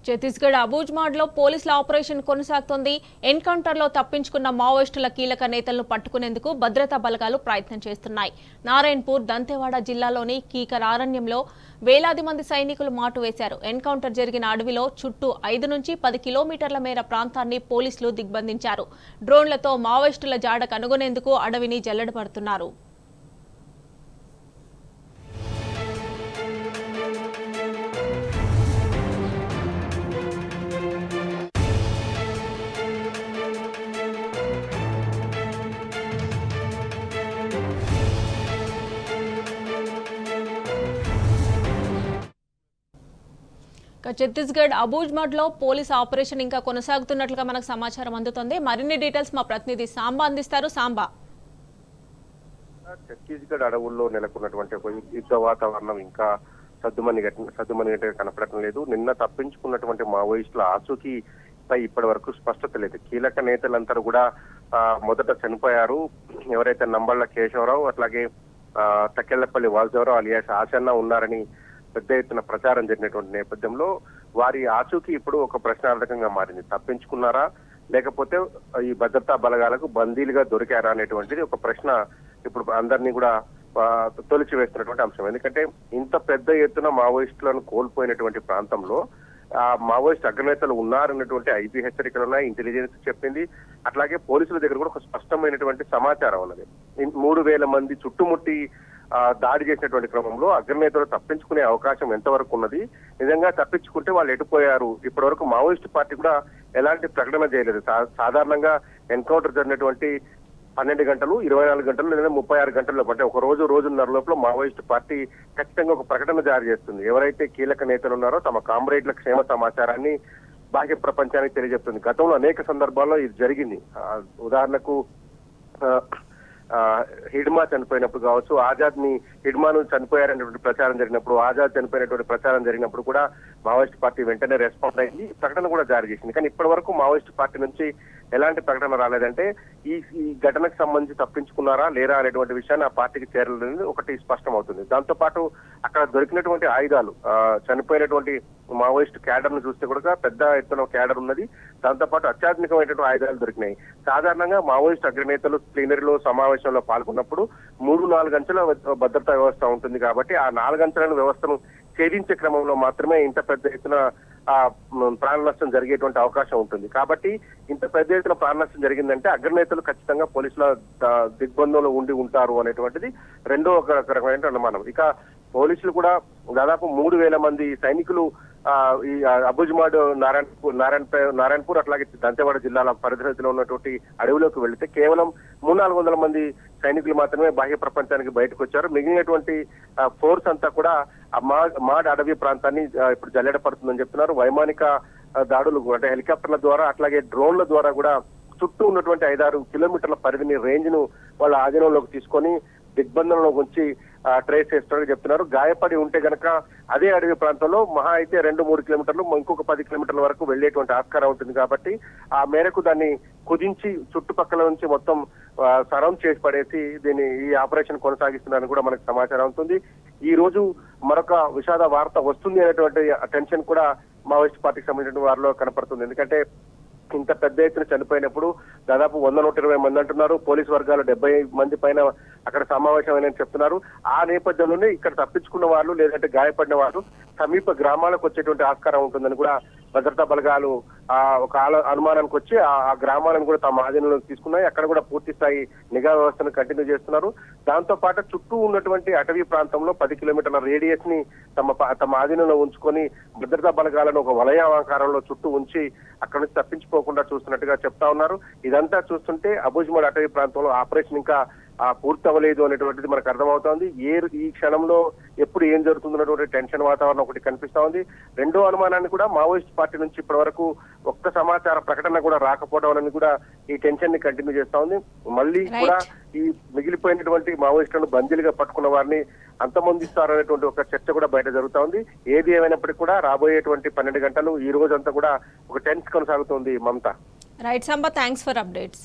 ఛత్తీస్గఢ్ అబూజ్మాడ్లో పోలీసుల ఆపరేషన్ కొనసాగుతోంది. ఎన్కౌంటర్లో తప్పించుకున్న మావోయిస్టుల కీలక నేతలను పట్టుకునేందుకు భద్రతా బలగాలు ప్రయత్నం చేస్తున్నాయి. నారాయణపూర్, దంతెవాడ జిల్లాలోని కీకర్ అరణ్యంలో వేలాది మంది సైనికులు మాటు వేశారు. ఎన్కౌంటర్ జరిగిన అడవిలో చుట్టూ 5 నుంచి 10 కిలోమీటర్ల మేర ప్రాంతాన్ని పోలీసులు దిగ్బంధించారు. డ్రోన్లతో మావోయిస్టుల జాడ కనుగొనేందుకు అడవిని జల్లెడపడుతున్నారు. ఛత్తీస్గఢ్ అబూజ్మాడ్లో పోలీస్ ఆపరేషన్ ఇంకా కొనసాగుతున్నట్లుగా మనకు సమాచారం అందుతోంది. మరిన్ని డీటెయిల్స్ మా ప్రతినిధి సాంబా అందిస్తారు. సాంబా, ఛత్తీస్గఢ్ అడవుల్లో నెలకొన్నటువంటి యుద్ధ వాతావరణం ఇంకా సద్దుమణిగట్టుగా కనపడటం లేదు. నిన్న తప్పించుకున్నటువంటి మావోయిస్టుల ఆచూకీపై ఇప్పటి వరకు స్పష్టత లేదు. కీలక నేతలందరూ కూడా మొదట చనిపోయారు. ఎవరైతే నంబళ్ల కేశవరావు, అట్లాగే తక్కెళ్లపల్లి వాసుదేవరావు అలియాస్ ఆచన్న ఉన్నారని పెద్ద ఎత్తున ప్రచారం జరిగినటువంటి నేపథ్యంలో వారి ఆచూకీ ఇప్పుడు ఒక ప్రశ్నార్థకంగా మారింది. తప్పించుకున్నారా, లేకపోతే ఈ భద్రతా బలగాలకు బందీలుగా దొరికారా అనేటువంటిది ఒక ప్రశ్న ఇప్పుడు అందరినీ కూడా తొలిచివేస్తున్నటువంటి అంశం. ఎందుకంటే ఇంత పెద్ద ఎత్తున మావోయిస్టులను కోల్పోయినటువంటి ప్రాంతంలో మావోయిస్ట్ అగ్రనేతలు ఉన్నారన్నటువంటి ఐపీ హెచ్చరికలు ఉన్నాయి, ఇంటెలిజెన్స్ చెప్పింది. అట్లాగే పోలీసుల దగ్గర కూడా ఒక స్పష్టమైనటువంటి సమాచారం ఉన్నది. 3,000 మంది చుట్టుముట్టి దాడి చేసినటువంటి క్రమంలో అగ్రనేతలు తప్పించుకునే అవకాశం ఎంతవరకు ఉన్నది, నిజంగా తప్పించుకుంటే వాళ్ళు ఎటుపోయారు, ఇప్పటి వరకు మావోయిస్ట్ పార్టీ కూడా ఎలాంటి ప్రకటన చేయలేదు. సాధారణంగా ఎన్కౌంటర్ జరిగినటువంటి 12 గంటలు, 24 గంటలు లేదా 36 గంటల్లో, అంటే ఒక రోజున్నర లోపల మావోయిస్ట్ పార్టీ ఖచ్చితంగా ఒక ప్రకటన జారీ చేస్తుంది. ఎవరైతే కీలక నేతలు ఉన్నారో తమ కామ్రేడ్ల క్షేమ సమాచారాన్ని బాహ్య ప్రపంచానికి తెలియజెప్తుంది. గతంలో అనేక సందర్భాల్లో ఇది జరిగింది. ఉదాహరణకు హిడ్మా చనిపోయినప్పుడు కావచ్చు, ఆజాద్ ని హిడ్మాను చనిపోయారనేటువంటి ప్రచారం జరిగినప్పుడు, ఆజాద్ చనిపోయినటువంటి ప్రచారం జరిగినప్పుడు కూడా మావోయిస్ట్ పార్టీ వెంటనే రెస్పాండ్ అయింది, ప్రకటన కూడా జారీ చేసింది. కానీ ఇప్పటి వరకు మావోయిస్ట్ పార్టీ నుంచి ఎలాంటి ప్రకటన రాలేదంటే ఈ ఘటనకు సంబంధించి తప్పించుకున్నారా లేరా అనేటువంటి విషయాన్ని ఆ పార్టీకి చేరలేదు ఒకటి స్పష్టం అవుతుంది. దాంతో పాటు అక్కడ దొరికినటువంటి ఆయుధాలు, చనిపోయినటువంటి మావోయిస్ట్ క్యాడర్ ను చూస్తే కూడా పెద్ద ఎత్తున క్యాడర్ ఉన్నది. దాంతో పాటు అత్యాధునికమైనటువంటి ఆయుధాలు దొరికినాయి. సాధారణంగా మావోయిస్ట్ అగ్రనేతలు ప్లీనరీలో సమావేశంలో పాల్గొన్నప్పుడు 3-4 గంటల భద్రతా వ్యవస్థ ఉంటుంది కాబట్టి ఆ 4 గంటల వ్యవస్థను ఛేదించే క్రమంలో మాత్రమే ఇంత పెద్ద ఎత్తున ప్రాణ నష్టం జరిగేటువంటి అవకాశం ఉంటుంది. కాబట్టి ఇంత పెద్ద ఎత్తున ప్రాణ నష్టం జరిగిందంటే అగ్రనేతలు ఖచ్చితంగా పోలీసుల దిగ్బంధంలో ఉండి ఉంటారు అనేటువంటిది రెండో ఒక రకమైన అనుమానం. ఇక పోలీసులు కూడా దాదాపు 3,000 మంది సైనికులు ఈ అబూజ్మాడ్, నారాయణపూర్ అట్లాగే దంతెవాడ జిల్లాల పరిధిలో ఉన్నటువంటి అడవిలోకి వెళితే కేవలం 300-400 మంది సైనికులు మాత్రమే బాహ్య ప్రపంచానికి బయటకు వచ్చారు. మిగిలినటువంటి ఫోర్స్ అంతా కూడా మాడ్ అడవి ప్రాంతాన్ని ఇప్పుడు జల్లెడపడుతుందని చెప్తున్నారు. వైమానిక దాడులు అంటే హెలికాప్టర్ల ద్వారా అట్లాగే డ్రోన్ల ద్వారా కూడా చుట్టూ ఉన్నటువంటి 5-6 కిలోమీటర్ల పరిధిని, రేంజ్ ను వాళ్ళ ఆధీనంలోకి తీసుకొని దిగ్బంధంలో ఉంచి ట్రేస్ చేస్తారని చెప్తున్నారు. గాయపడి ఉంటే గనక అదే అడవి ప్రాంతంలో మహా అయితే 2-3 కిలోమీటర్లు, ఇంకొక 10 కిలోమీటర్ల వరకు వెళ్లేటువంటి ఆస్కారం ఉంటుంది. కాబట్టి ఆ మేరకు దాన్ని కుదించి చుట్టుపక్కల నుంచి మొత్తం సరౌండ్ చేసి పడేసి ఈ ఆపరేషన్ కొనసాగిస్తున్నారని కూడా మనకు సమాచారం అవుతుంది. ఈ రోజు మరొక విషాద వార్త వస్తుంది అనేటువంటి టెన్షన్ కూడా మావోయిస్ట్ పార్టీకి సంబంధించిన వారిలో కనపడుతుంది. ఎందుకంటే ఇంత పెద్ద ఎత్తున చనిపోయినప్పుడు దాదాపు 100-120 మంది అంటున్నారు. పోలీసు వర్గాలు 70 మంది పైన అక్కడ సమావేశమైన చెప్తున్నారు. ఆ నేపథ్యంలోనే ఇక్కడ తప్పించుకున్న వాళ్ళు లేదంటే గాయపడిన వాళ్ళు సమీప గ్రామాలకు వచ్చేటువంటి ఆస్కారం ఉంటుందని కూడా భద్రతా బలగాలు ఒక అనుమానానికి వచ్చి ఆ గ్రామాలను కూడా తమ ఆధీనంలోకి తీసుకున్నాయి. అక్కడ కూడా పూర్తి స్థాయి నిఘా వ్యవస్థను కంటిన్యూ చేస్తున్నారు. దాంతో పాటు చుట్టూ ఉన్నటువంటి అటవీ ప్రాంతంలో 10 కిలోమీటర్ల రేడియస్ ని తమ ఆధీనంలో ఉంచుకొని భద్రతా బలగాలను ఒక వలయాకారంలో చుట్టూ ఉంచి అక్కడ నుంచి తప్పించుకోకుండా చూస్తున్నట్టుగా చెప్తా ఉన్నారు. ఇదంతా చూస్తుంటే అబూజ్మాడ్ అటవీ ప్రాంతంలో ఆపరేషన్ ఇంకా పూర్తి అవ్వలేదు అనేటువంటిది మనకు అర్థమవుతోంది. ఈ క్షణంలో ఎప్పుడు ఏం జరుగుతుందన్నటువంటి టెన్షన్ వాతావరణం ఒకటి కనిపిస్తా ఉంది. రెండో అనుమానాన్ని కూడా మావోయిస్ట్ పార్టీ నుంచి ఇప్పటి వరకు ఒక్క సమాచార ప్రకటన కూడా రాకపోవడం అనేది కూడా ఈ టెన్షన్ ని కంటిన్యూ చేస్తా ఉంది. మళ్ళీ కూడా ఈ మిగిలిపోయినటువంటి మావోయిస్టులను బందీలుగా పట్టుకున్న వారిని అంతమొందిస్తారనేటువంటి ఒక చర్చ కూడా బయట జరుగుతా ఉంది. ఏది ఏమైనప్పటికీ కూడా రాబోయేటువంటి 12 గంటలు ఈ రోజంతా కూడా ఒక టెన్స్ కొనసాగుతోంది. Mamata. Right Samba, thanks for updates.